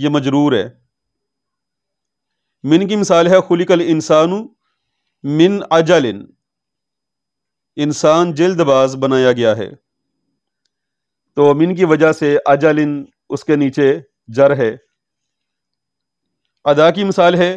یہ مجرور ہے۔ من کی مثال ہے خلق الانسان من عجل، انسان جلد باز بنایا گیا ہے، تو من کی وجہ سے عجل اس کے نیچے جر ہے۔ ادا کی مثال ہے،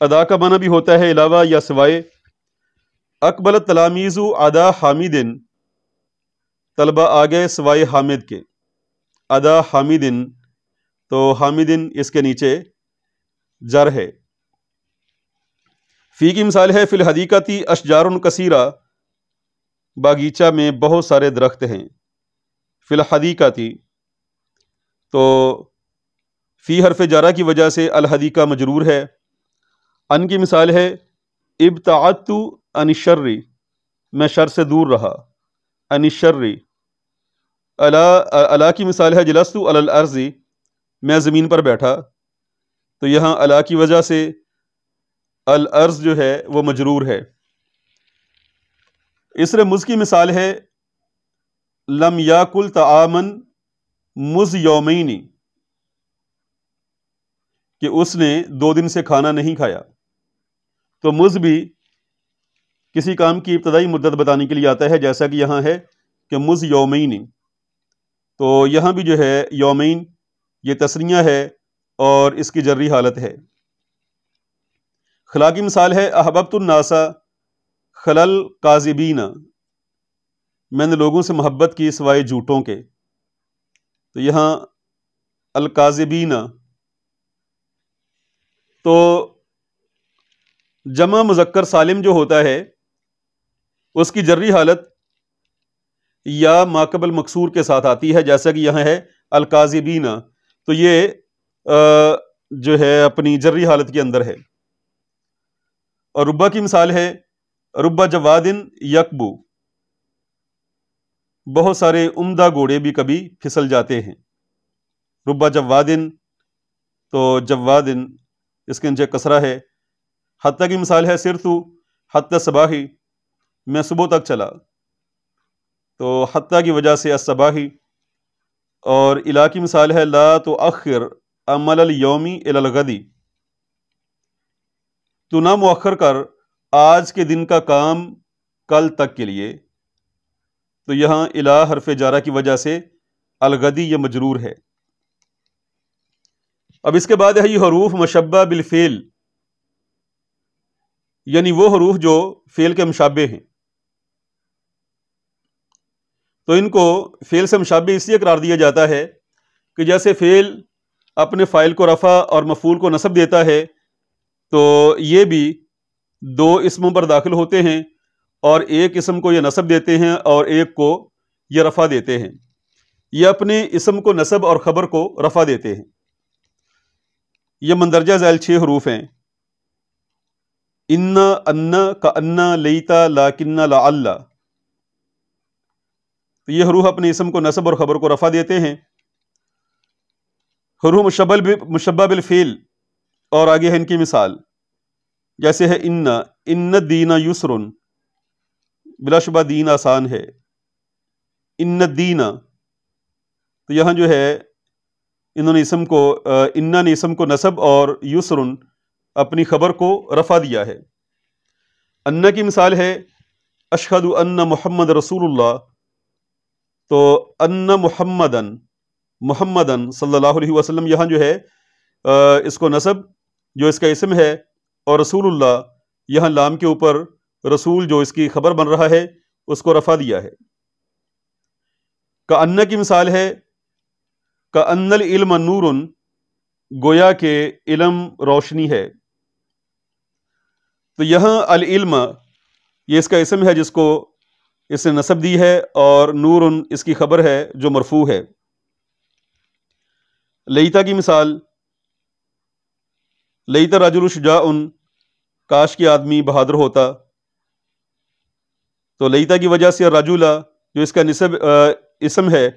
ادا کا معنی بھی ہوتا ہے علاوہ یا سوائے۔ اقبل التلامیذ ادا حامد، طلبہ آگئے سوائے حامد کے۔ ادا حامد، تو حامد اس کے نیچے جر ہے۔ فی کی مثال ہے فی الحدیقۃ اشجار کثیرہ، باغیچہ میں بہت سارے درخت ہیں۔ فی الحدیقۃ، تو فی حرف جارہ کی وجہ سے الحدیقہ مجرور ہے۔ ان کی مثال ہے ابتعدت عن الشر، میں شر سے دور رہا۔ عن الشر۔ الا کی مثال ہے جلست علی الارض، میں زمین پر بیٹھا، تو یہاں الا کی وجہ سے الارض جو ہے وہ مجرور ہے۔ اسر مز کی مثال ہے لم یاکل طعاما مز یومین، کہ اس نے 2 دن سے کھانا نہیں کھایا۔ تو مز بھی کسی کام کی ابتدائی مدت بتانے کے لیے آتا ہے، جیسا کہ یہاں ہے کہ مز یومین، تو یہاں بھی جو ہے یومین یہ تثنیہ ہے اور اس کی جری حالت ہے۔ خلا کی مثال ہے احببت الناس خلل کاذبین، میں نے لوگوں سے محبت کی سوائے جھوٹوں کے، تو یہاں الکاذبین۔ تو جمع مذکر سالم جو ہوتا ہے اس کی جری حالت یا ما قبل مکسور کے ساتھ آتی ہے، جیسا کہ یہاں ہے الکاذبین، تو یہ جو ہے اپنی جری حالت کے اندر ہے۔ اور ربا کی مثال ہے ربا جواد یکبو، بہت سارے عمدہ گھوڑے بھی کبھی پھسل جاتے ہیں۔ ربا جواد، تو جواد اس کے نیچے کسرہ ہے۔ حتیٰ کی مثال ہے سرت حتی صباحی، میں صبح تک چلا، تو حتیٰ کی وجہ سے الصباحی۔ اور الا کی مثال ہے لا تؤخر عمل اليوم الی الغد، تو نہ مؤخر کر آج کے دن کا کام کل تک کے لیے، تو یہاں الی حرف جارہ کی وجہ سے الغدی یہ مجرور ہے۔ اب اس کے بعد ہے یہ حروف مشبہ بالفعل، یعنی وہ حروف جو فعل کے مشابہ ہیں، تو ان کو فعل سے مشابہ اس لیے قرار دیا جاتا ہے کہ جیسے فعل اپنے فاعل کو رفع اور مفعول کو نصب دیتا ہے، تو یہ بھی 2 اسموں پر داخل ہوتے ہیں، اور ایک اسم کو یہ نصب دیتے ہیں اور ایک کو یہ رفع دیتے ہیں۔ یہ اپنے اسم کو نصب اور خبر کو رفع دیتے ہیں۔ یہ مندرجہ ذیل 6 حروف ہیں، ان، ان، کأن، لیتا، لاکن، لعل، تو یہ حروف اپنے اسم کو نصب اور خبر کو رفع دیتے ہیں۔ حروف مشبہ بالفعل، اور آگے ہے ان کی مثال، جیسے ہے ان الدین یسر، بلا شبہ دین آسان ہے۔ ان الدین، تو یہاں جو ہے انہوں نے اسم کو نے اسم کو نصب اور یسر اپنی خبر کو رفع دیا ہے۔ ان کی مثال ہے اشہد ان محمد رسول اللہ، تو ان محمدن صلی اللہ علیہ وسلم، یہاں جو ہے اس کو نصب جو اس کا اسم ہے، اور رسول اللہ یہاں لام کے اوپر رسول جو اس کی خبر بن رہا ہے اس کو رفع دیا ہے۔ کأن کی مثال ہے کأن العلم نور، گویا کہ علم روشنی ہے، تو یہاں العلم یہ اس کا اسم ہے جس کو اس نے نصب دی ہے، اور نور اس کی خبر ہے جو مرفوع ہے۔ لیتا کی مثال لیتا رجل شجاع، کاش کے آدمی بہادر ہوتا، تو لیتا کی وجہ سے رجل جو اس کا اسم ہے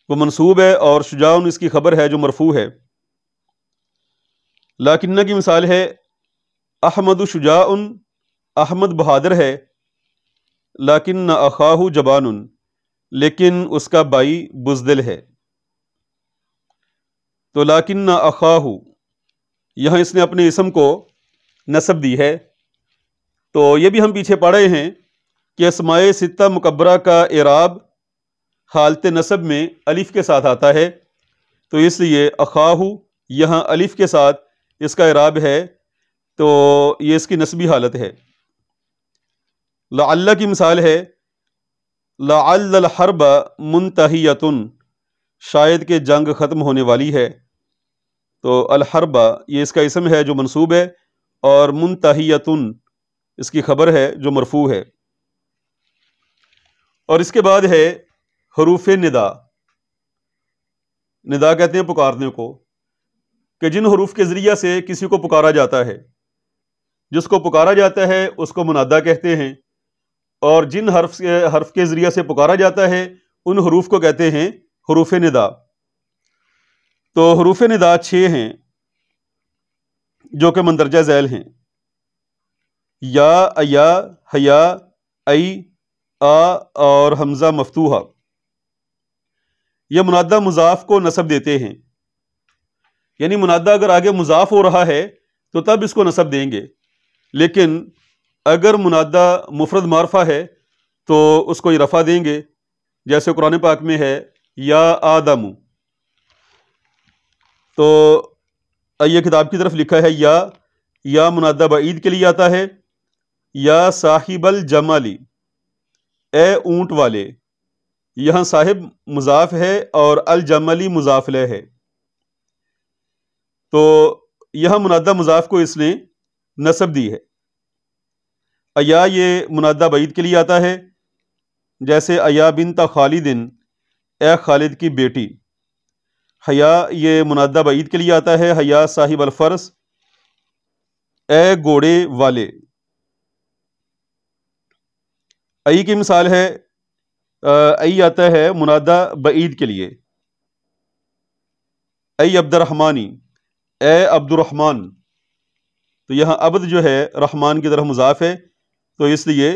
وہ منصوب ہے، اور شجاع اس کی خبر ہے جو مرفوع ہے۔ لاکن کی مثال ہے احمد شجاع، احمد بہادر ہے، لیکن اخاہ جبان، لیکن اس کا بھائی بزدل ہے۔ تو لیکن اخاہ، یہاں اس نے اپنے اسم کو نسب دی ہے۔ تو یہ بھی ہم پیچھے پڑھے ہیں کہ اسماء ستہ مکبرہ کا اعراب حالت نسب میں الف کے ساتھ آتا ہے، تو اس لیے اخاہ یہاں الف کے ساتھ اس کا اعراب ہے، تو یہ اس کی نسبی حالت ہے۔ لعل کی مثال ہے لعل الحرب منتہیۃ، شاید کہ جنگ ختم ہونے والی ہے۔ تو الحرب یہ اس کا اسم ہے جو منصوب ہے، اور منتہیۃ اس کی خبر ہے جو مرفوع ہے۔ اور اس کے بعد ہے حروف ندا۔ ندا کہتے ہیں پکارنے کو، کہ جن حروف کے ذریعہ سے کسی کو پکارا جاتا ہے، جس کو پکارا جاتا ہے اس کو منادا کہتے ہیں، اور جن حرف کے ذریعہ سے پکارا جاتا ہے ان حروف کو کہتے ہیں حروف ندا۔ تو حروف ندا 6 ہیں جو کہ مندرجہ ذیل ہیں: یا، ایا، حیا، ای، آ اور حمزہ مفتوحہ۔ یہ منادہ مضاف کو نسب دیتے ہیں، یعنی منادہ اگر آگے مضاف ہو رہا ہے تو تب اس کو نسب دیں گے، لیکن اگر منادہ مفرد معرفہ ہے تو اس کو رفع دیں گے، جیسے قرآن پاک میں ہے یا آدم۔ تو آئیے کتاب کی طرف لکھا ہے یا منادہ بعید کے لیے آتا ہے، یا صاحب الجمالی، اے اونٹ والے۔ یہاں صاحب مضاف ہے اور الجملی مضاف الیہ ہے، تو یہاں منادہ مضاف کو اس نے نسب دی ہے۔ ایا یہ منادہ بعید کے لیے آتا ہے، جیسے ایا بنت خالد، اے خالد کی بیٹی۔ حیا یہ منادہ بعید کے لیے آتا ہے، حیا صاحب الفرس، اے گھوڑے والے۔ ای کی مثال ہے ای آتا ہے منادہ بعید کے لیے، ای عبد الرحمانی، اے عبد الرحمن۔ تو یہاں عبد جو ہے رحمان کی طرف مضاف ہے، تو اس لیے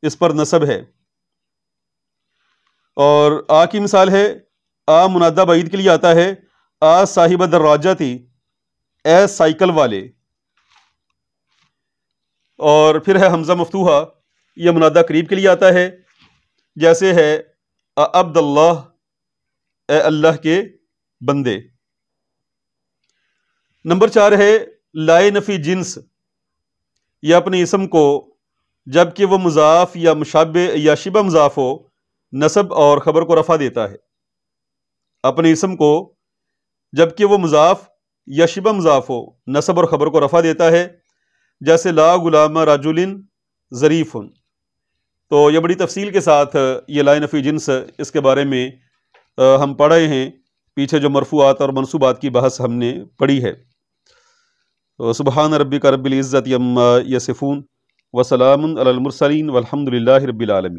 اس پر نسب ہے۔ اور آ کی مثال ہے آ منادہ بعید کے لیے آتا ہے، آ صاحب الدراجتی، اے سائیکل والے۔ اور پھر ہے حمزہ مفتوحہ، یہ منادہ قریب کے لیے آتا ہے، جیسے ہے عبد اللہ، اے اللہ کے بندے۔ نمبر 4 ہے لائے نفی جنس، یہ اپنے اسم کو جب کہ وہ مضاف یا مشابہ یا شبہ مضاف ہو نصب اور خبر کو رفع دیتا ہے۔ اپنے اسم کو جب کہ وہ مضاف یا شبہ مضاف ہو نصب اور خبر کو رفع دیتا ہے، جیسے لا غلام رجل ظریف۔ تو یہ بڑی تفصیل کے ساتھ یہ لائے نفی جنس، اس کے بارے میں ہم پڑھ رہے ہیں، پیچھے جو مرفوعات اور منصوبات کی بحث ہم نے پڑھی ہے۔ سبحان ربک رب العزت عما یصفون وسلام علی المرسلین والحمد للہ رب العالمین۔